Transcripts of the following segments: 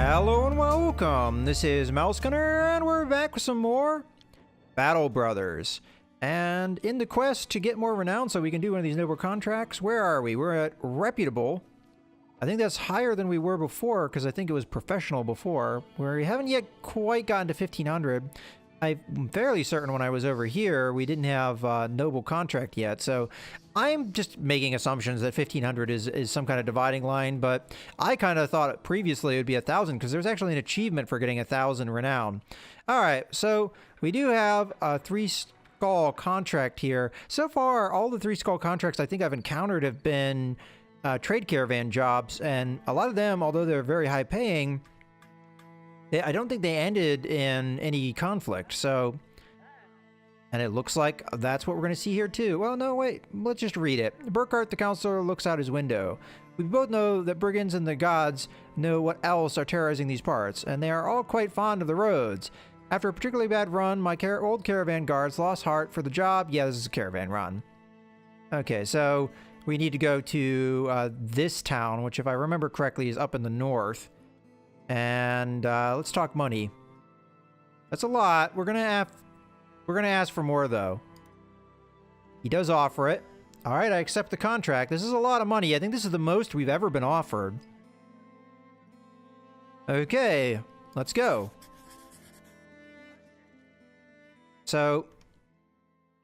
Hello and welcome. This is Mousegunner, and we're back with some more Battle Brothers. And in the quest to get more renown so we can do one of these noble contracts, where are we? We're at Reputable. I think that's higher than we were before, because I think it was Professional before, where we haven't yet quite gotten to 1500. I'm fairly certain when I was over here, we didn't have Noble Contract yet, so I'm just making assumptions that 1500 is some kind of dividing line, but I kind of thought previously it would be 1000, because there's actually an achievement for getting 1000 renown. Alright, so we do have a 3-skull contract here. So far, all the 3-skull contracts I think I've encountered have been trade caravan jobs, and a lot of them, although they're very high paying, I don't think they ended in any conflict, so... And it looks like that's what we're going to see here too. Well, no, wait, let's just read it. Burkhart the counselor looks out his window. We both know that brigands and the gods know what else are terrorizing these parts, and they are all quite fond of the roads. After a particularly bad run, my old caravan guards lost heart for the job. Yeah, this is a caravan run. Okay, so we need to go to this town, which if I remember correctly is up in the north. And let's talk money. That's a lot. We're gonna ask for more though. He does offer it. All right, I accept the contract. This is a lot of money. I think this is the most we've ever been offered. Okay, let's go. So,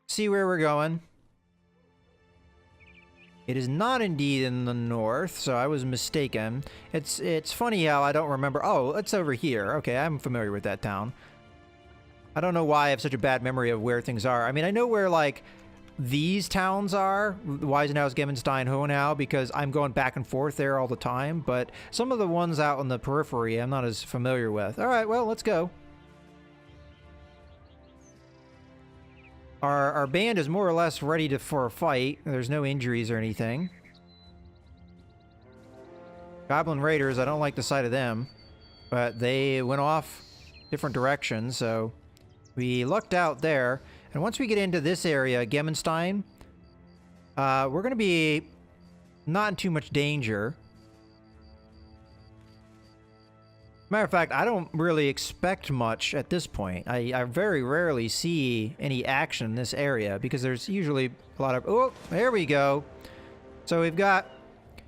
see where we're going. It is not indeed in the north, so I was mistaken. It's funny how I don't remember. Oh, it's over here. Okay, I'm familiar with that town. I don't know why I have such a bad memory of where things are. I mean, I know where, like, these towns are. Weisenhaus, Gemmenstein, Hohenau, because I'm going back and forth there all the time. But some of the ones out in the periphery I'm not as familiar with. All right, well, let's go. Our band is more or less ready for a fight. There's no injuries or anything. Goblin Raiders, I don't like the sight of them. But they went off different directions, so we lucked out there. And once we get into this area, Gemmenstein, we're going to be not in too much danger. Matter of fact, I don't really expect much at this point. I very rarely see any action in this area because there's usually a lot of... Oh, there we go. So we've got...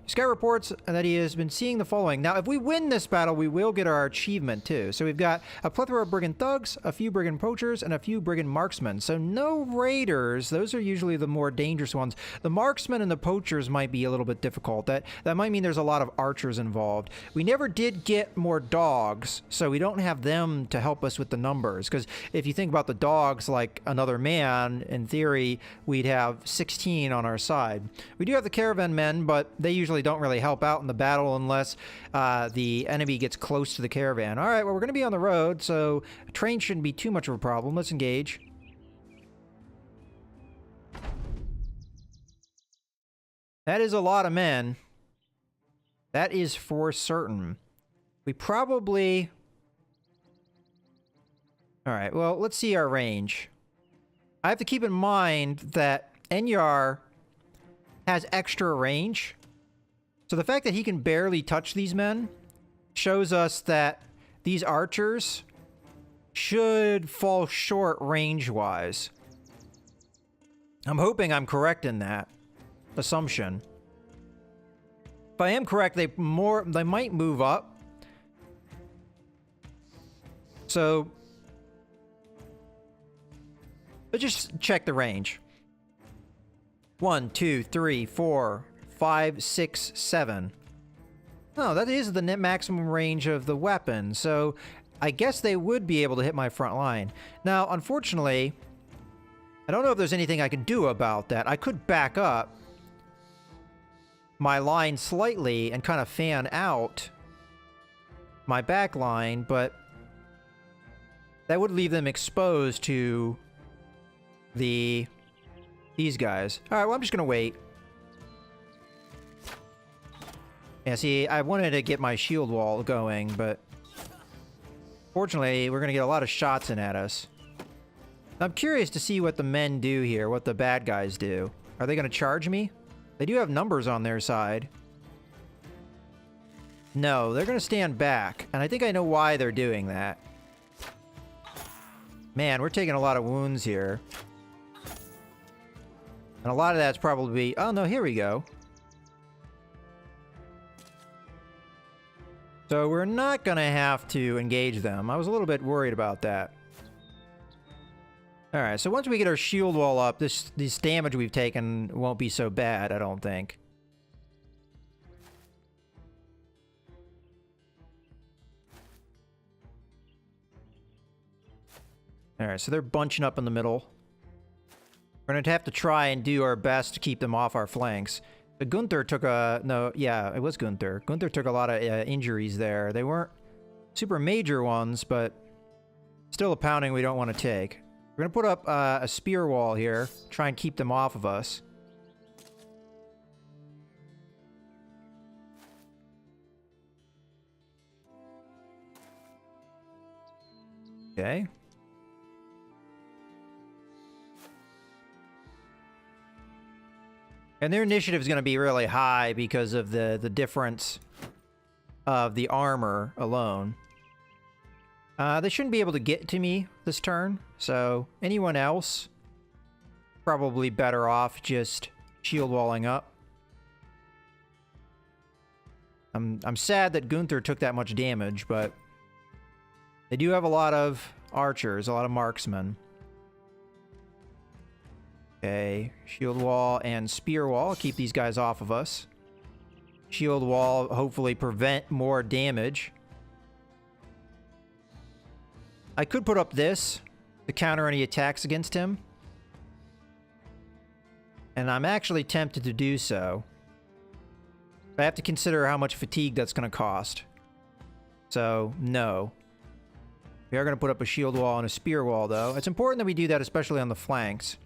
Scout reports that he has been seeing the following. Now, if we win this battle, we will get our achievement, too. So we've got a plethora of brigand thugs, a few brigand poachers, and a few brigand marksmen. So no raiders. Those are usually the more dangerous ones. The marksmen and the poachers might be a little bit difficult. That might mean there's a lot of archers involved. We never did get more dogs, so we don't have them to help us with the numbers. Because if you think about the dogs like another man, in theory, we'd have 16 on our side. We do have the caravan men, but they usually don't really help out in the battle unless the enemy gets close to the caravan. All right, well, we're going to be on the road, so a train shouldn't be too much of a problem. Let's engage. That is a lot of men. That is for certain. We probably... All right, well, let's see our range. I have to keep in mind that Enyar has extra range. So the fact that he can barely touch these men shows us that these archers should fall short range-wise. I'm hoping I'm correct in that assumption. If I am correct, they might move up. So let's just check the range. 1, 2, 3, 4, 5, 6, 7. Oh, that is the net maximum range of the weapon, so I guess they would be able to hit my front line. Now, unfortunately, I don't know if there's anything I can do about that. I could back up my line slightly and kind of fan out my back line, but that would leave them exposed to these guys. All right, well, I'm just going to wait. Yeah, see, I wanted to get my shield wall going, but fortunately, we're going to get a lot of shots in at us. I'm curious to see what the men do here, what the bad guys do. Are they going to charge me? They do have numbers on their side. No, they're going to stand back. And I think I know why they're doing that. Man, we're taking a lot of wounds here. And a lot of that's probably... Oh, no, here we go. So we're not going to have to engage them. I was a little bit worried about that. Alright, so once we get our shield wall up, this damage we've taken won't be so bad, I don't think. Alright, so they're bunching up in the middle. We're going to have to try and do our best to keep them off our flanks. But Gunther took a... No, yeah, it was Gunther. Gunther took a lot of injuries there. They weren't super major ones, but still a pounding we don't want to take. We're going to put up a spear wall here. Try and keep them off of us. Okay. And their initiative is going to be really high because of the difference of the armor alone. They shouldn't be able to get to me this turn, so anyone else probably better off just shield walling up. I'm sad that Gunther took that much damage, but they do have a lot of archers, a lot of marksmen. Okay, shield wall and spear wall. Keep these guys off of us. Shield wall, hopefully prevent more damage. I could put up this to counter any attacks against him. And I'm actually tempted to do so. I have to consider how much fatigue that's going to cost. So, no. We are going to put up a shield wall and a spear wall, though. It's important that we do that, especially on the flanks.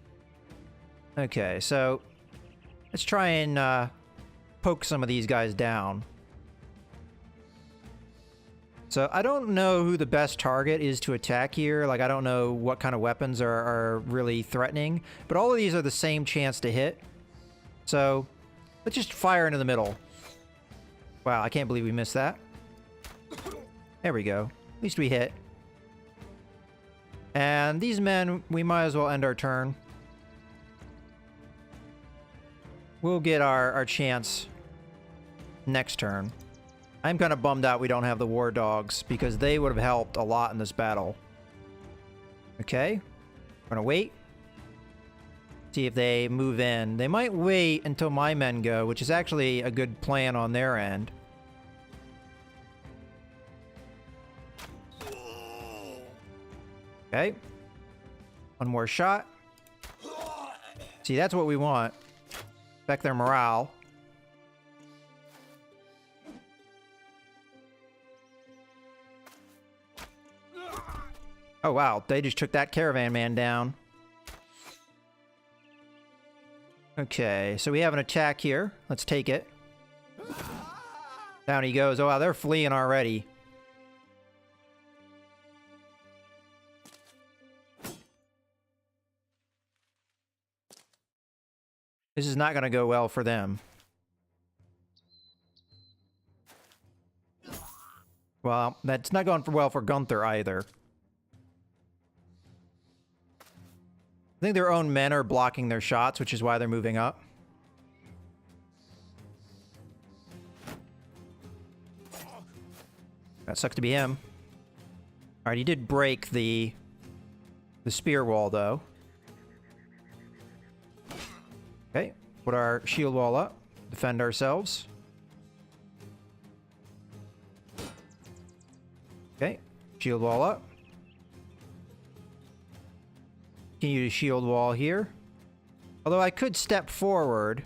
Okay, so let's try and poke some of these guys down. So I don't know who the best target is to attack here. Like, I don't know what kind of weapons are really threatening. But all of these are the same chance to hit. So let's just fire into the middle. Wow, I can't believe we missed that. There we go. At least we hit. And these men, we might as well end our turn. We'll get our chance next turn. I'm kind of bummed out we don't have the war dogs because they would have helped a lot in this battle. Okay. We're gonna wait. See if they move in. They might wait until my men go, which is actually a good plan on their end. Okay. One more shot. See, that's what we want. Affect their morale. Oh wow, they just took that caravan man down. Okay, so we have an attack here. Let's take it. Down he goes. Oh wow, they're fleeing already. This is not going to go well for them. Well, that's not going well for Gunther either. I think their own men are blocking their shots, which is why they're moving up. That sucks to be him. Alright, he did break the spear wall, though. Okay, put our shield wall up. Defend ourselves. Okay, shield wall up. Continue to shield wall here. Although I could step forward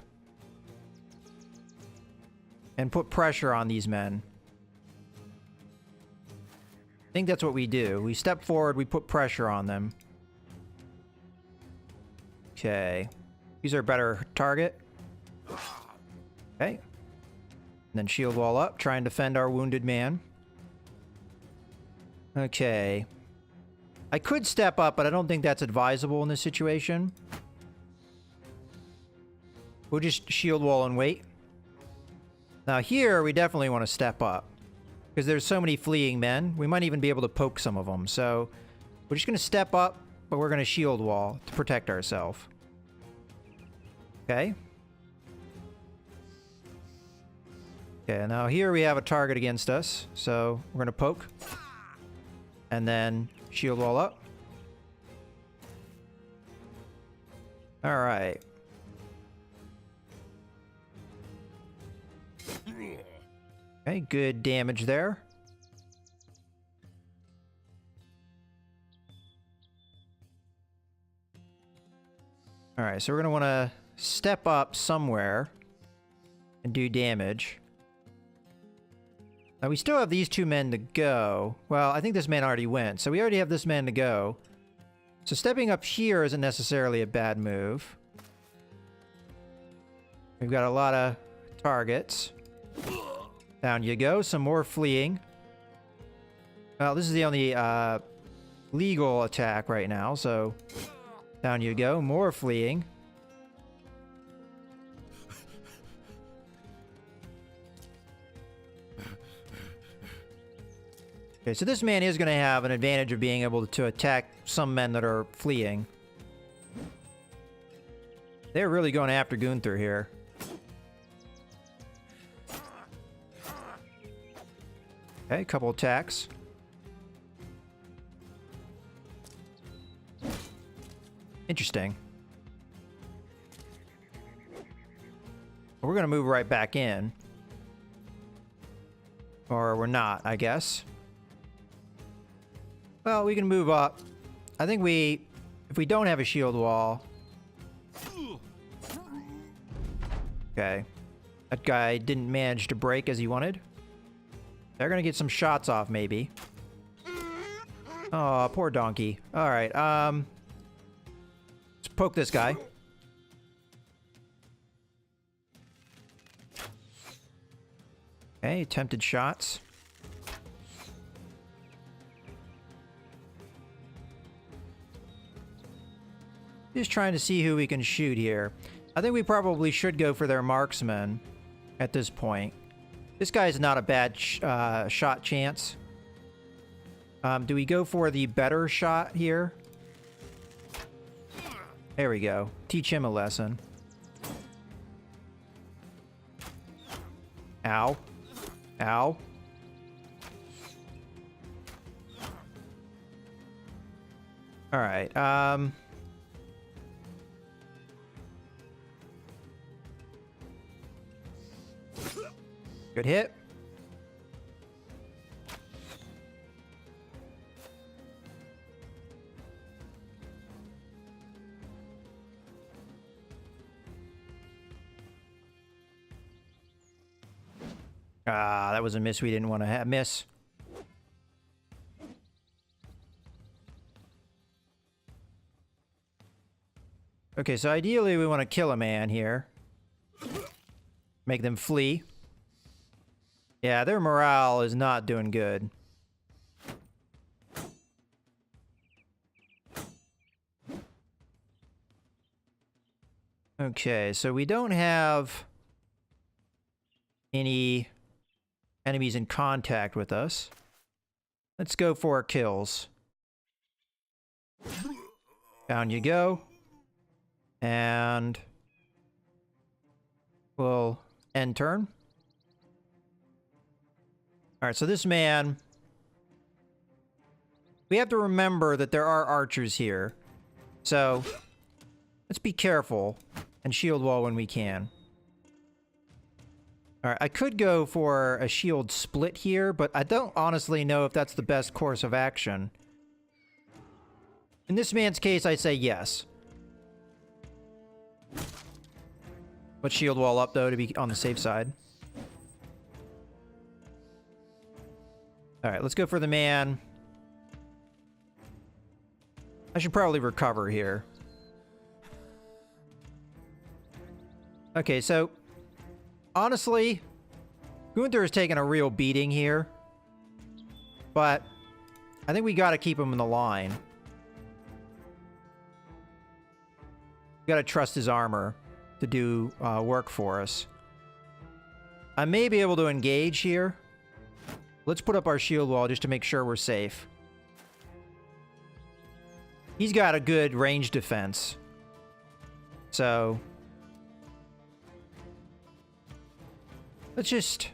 and put pressure on these men. I think that's what we do. We step forward, we put pressure on them. Okay. Use our better target. Okay. And then shield wall up. Try and defend our wounded man. Okay. I could step up, but I don't think that's advisable in this situation. We'll just shield wall and wait. Now here, we definitely want to step up. Because there's so many fleeing men. We might even be able to poke some of them. So we're just going to step up, but we're going to shield wall to protect ourselves. Okay. Okay, now here we have a target against us. So we're going to poke. And then shield wall up. Alright. Okay, good damage there. Alright, so we're going to want to step up somewhere and do damage. Now we still have these two men to go. Well, I think this man already went, so we already have this man to go. So stepping up here isn't necessarily a bad move. We've got a lot of targets. Down you go. Some more fleeing. Well, this is the only legal attack right now, so down you go. More fleeing. Okay, so this man is going to have an advantage of being able to attack some men that are fleeing. They're really going after Gunther here. Okay, a couple attacks. Interesting. We're going to move right back in. Or we're not, I guess. Well, we can move up. I think if we don't have a shield wall... Okay. That guy didn't manage to break as he wanted. They're gonna get some shots off, maybe. Oh, poor donkey. Alright, let's poke this guy. Okay, attempted shots. Just trying to see who we can shoot here. I think we probably should go for their marksman at this point. This guy's not a bad shot chance. Do we go for the better shot here? There we go. Teach him a lesson. Ow. Ow. Alright, good hit. Ah, that was a miss we didn't want to miss. Okay, so ideally we want to kill a man here. Make them flee. Yeah, their morale is not doing good. Okay, so we don't have any enemies in contact with us. Let's go for our kills. Down you go. And we'll end turn. Alright, so this man... We have to remember that there are archers here. So, let's be careful and shield wall when we can. Alright, I could go for a shield split here, but I don't honestly know if that's the best course of action. In this man's case, I say yes. Let's shield wall up, though, to be on the safe side. Alright, let's go for the man. I should probably recover here. Okay, so... Honestly, Gunther has taken a real beating here. But I think we gotta keep him in the line. We gotta trust his armor to do work for us. I may be able to engage here. Let's put up our shield wall just to make sure we're safe. He's got a good range defense. So... let's just...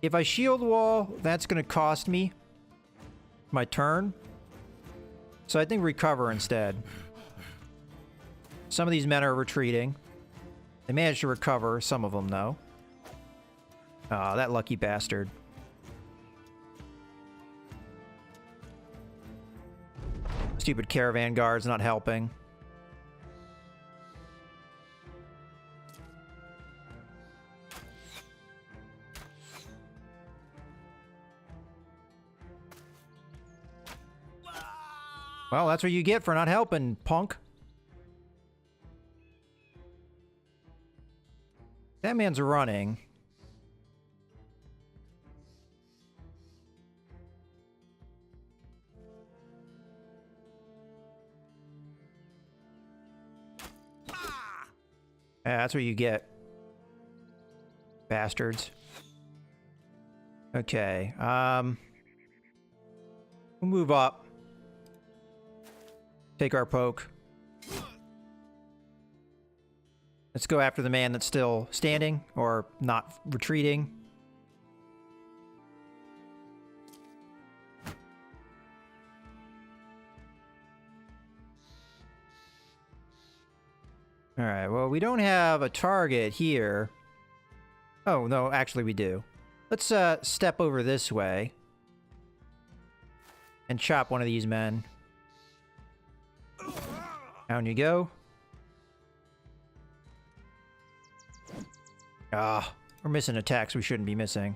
if I shield wall, that's going to cost me my turn. So I think recover instead. Some of these men are retreating. They managed to recover, some of them, though. Oh, that lucky bastard. Stupid caravan guard's not helping. Well, that's what you get for not helping, punk. That man's running. Yeah, that's what you get. Bastards. Okay, we'll move up. Take our poke. Let's go after the man that's still standing, or not retreating. Alright, well, we don't have a target here. Oh, no, actually we do. Let's step over this way. And chop one of these men. Down you go. Ah, we're missing attacks we shouldn't be missing.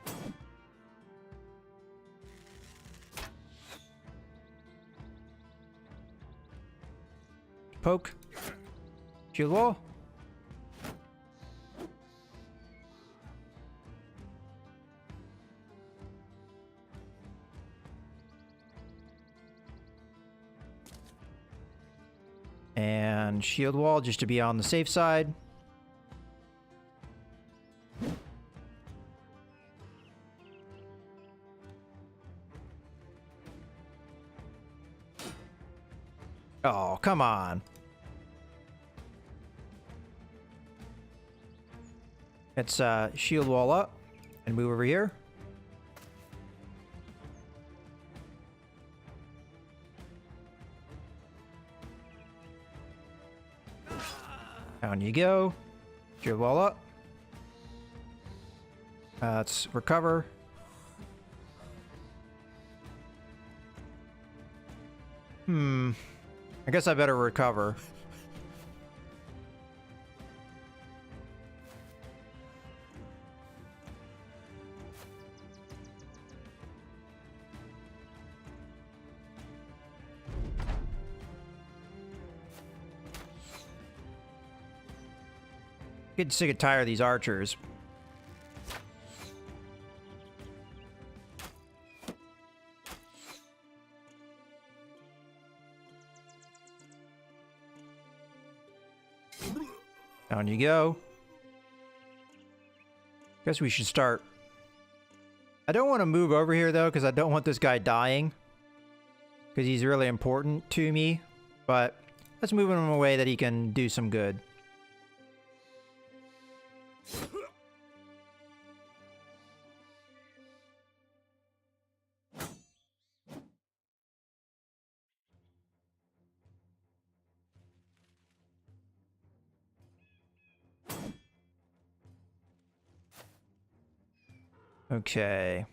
Poke. Shield wall. And shield wall just to be on the safe side. Oh, come on. Let's shield wall up and move over here. Down you go. Shield wall up. Let's recover. I guess I better recover. Getting sick and tired of these archers. Down you go. Guess we should start. I don't want to move over here though, because I don't want this guy dying. Because he's really important to me. But let's move him away that he can do some good. Okay.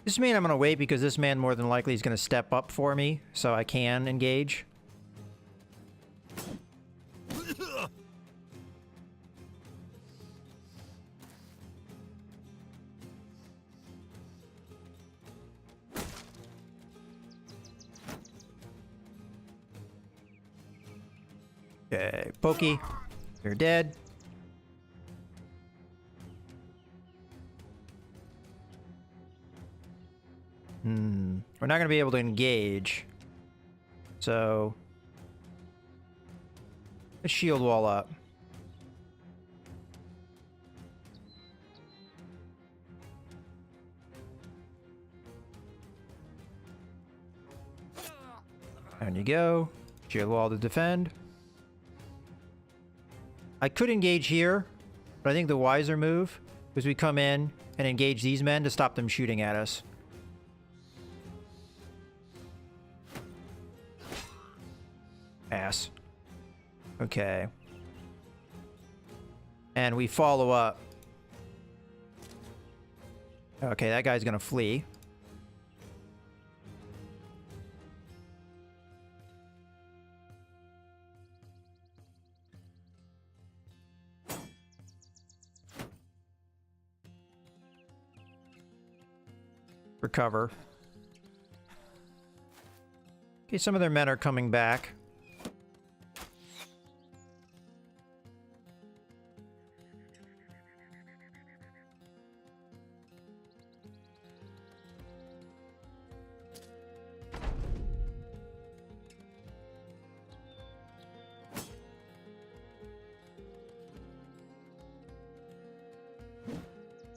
This man I'm going to wait because this man more than likely is going to step up for me so I can engage. Okay, Pokey, you're dead. We're not going to be able to engage. So let's shield wall up. There you go. Shield wall to defend. I could engage here, but I think the wiser move is we come in and engage these men to stop them shooting at us. Ass. Okay. And we follow up. Okay, that guy's gonna flee. Recover. Okay, some of their men are coming back.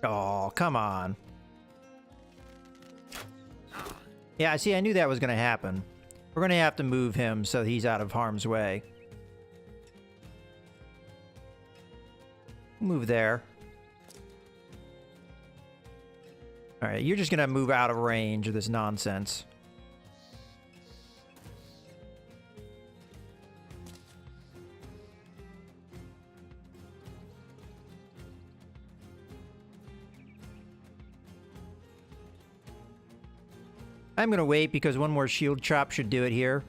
Oh, come on. Yeah, see, I knew that was going to happen. We're going to have to move him so he's out of harm's way. Move there. Alright, you're just going to move out of range of this nonsense. I'm going to wait because one more shield chop should do it here.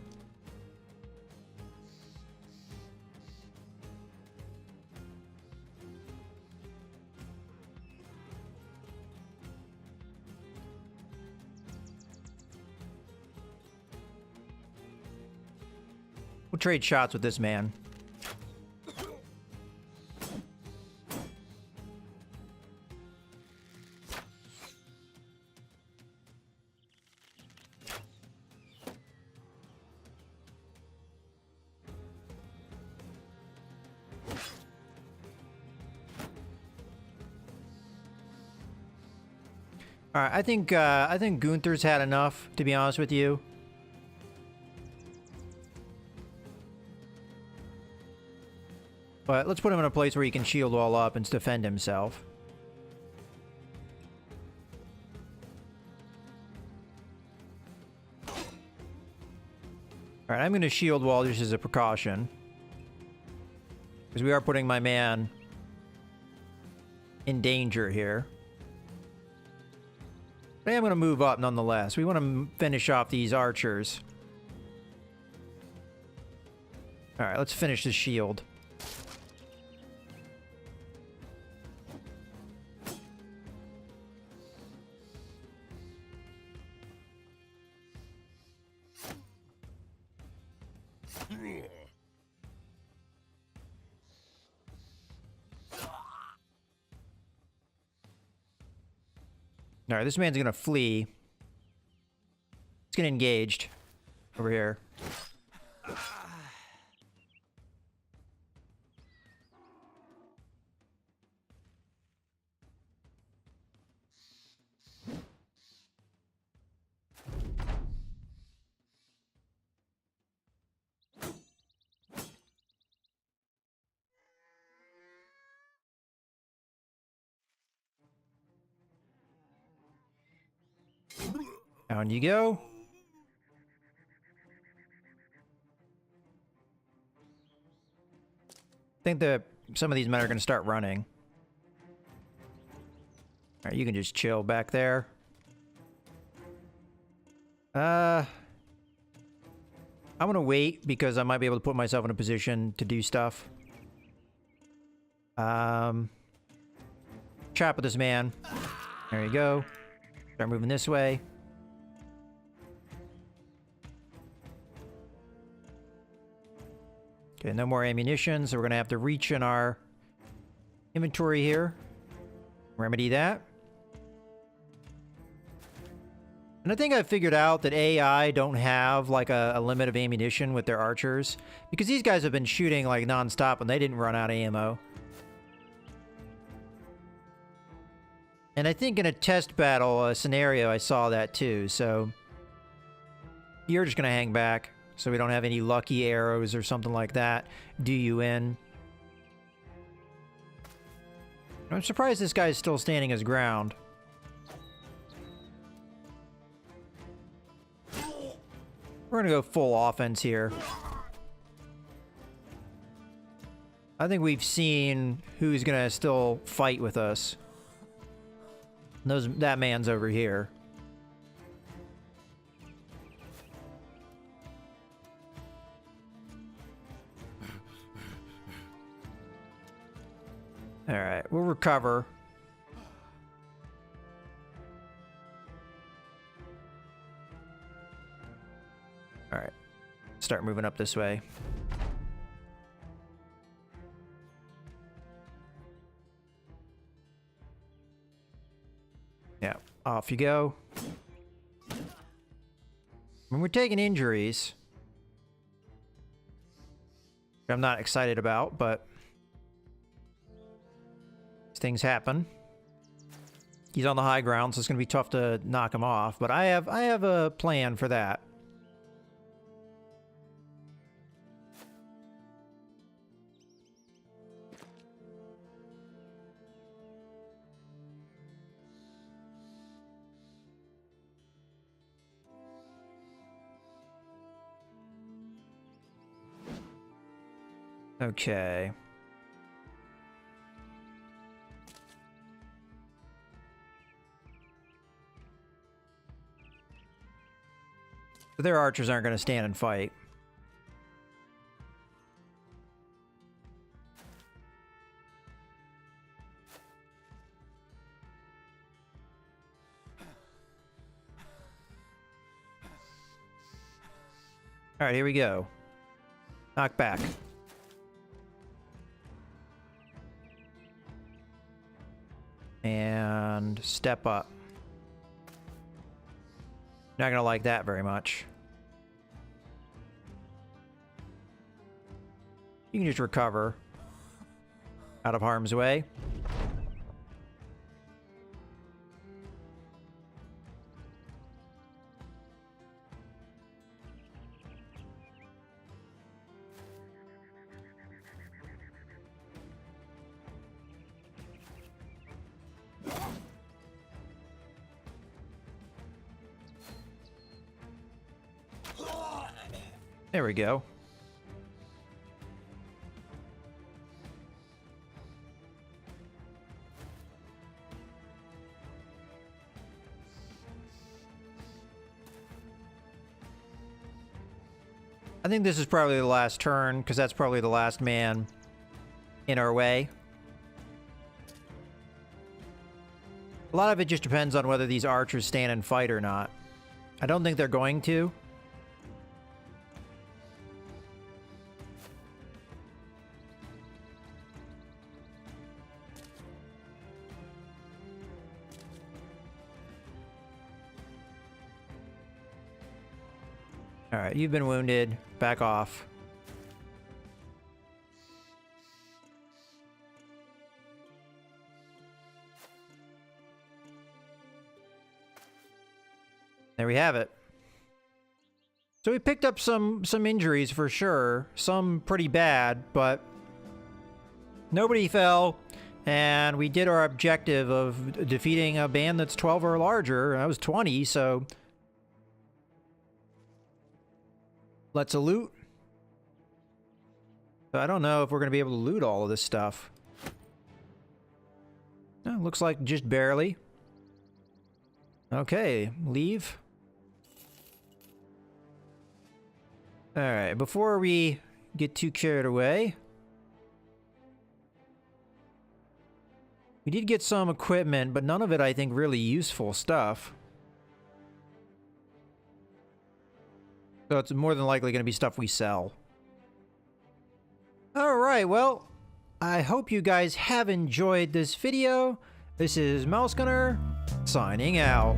We'll trade shots with this man. All right, I think Gunther's had enough, to be honest with you. But let's put him in a place where he can shield all up and defend himself. All right, I'm going to shield wall just as a precaution, because we are putting my man in danger here. But I am going to move up nonetheless. We want to finish off these archers. Alright, let's finish the shield. Alright, this man's gonna flee. Let's get engaged over here. Down you go. I think that some of these men are going to start running. Alright, you can just chill back there. I'm going to wait because I might be able to put myself in a position to do stuff. Chop with this man. There you go. Start moving this way. Okay, no more ammunition, so we're going to have to reach in our inventory here. Remedy that. And I think I figured out that AI don't have like a limit of ammunition with their archers, because these guys have been shooting like non-stop and they didn't run out of ammo. And I think in a test battle scenario I saw that too, so you're just gonna hang back so we don't have any lucky arrows or something like that do you in. I'm surprised this guy's still standing his ground. We're gonna go full offense here. I think we've seen who's gonna still fight with us. That man's over here. Alright, we'll recover. Alright, start moving up this way. Yeah, off you go. When we're taking injuries, I'm not excited about, but things happen. He's on the high ground, so it's going to be tough to knock him off, but I have a plan for that. Okay. Their archers aren't going to stand and fight. All right, here we go. Knock back. And step up. Not gonna like that very much. You can just recover out of harm's way. There we go. I think this is probably the last turn, because that's probably the last man in our way. A lot of it just depends on whether these archers stand and fight or not. I don't think they're going to. Alright, you've been wounded. Back off. There we have it. So we picked up some injuries for sure. Some pretty bad, but nobody fell. And we did our objective of defeating a band that's 12 or larger. That was 20, so... Let's loot. I don't know if we're going to be able to loot all of this stuff. Looks like just barely. Okay, leave. Alright, before we get too carried away, we did get some equipment, but none of it, I think, really useful stuff. So it's more than likely going to be stuff we sell. Alright, well, I hope you guys have enjoyed this video. This is Mouse Gunner, signing out.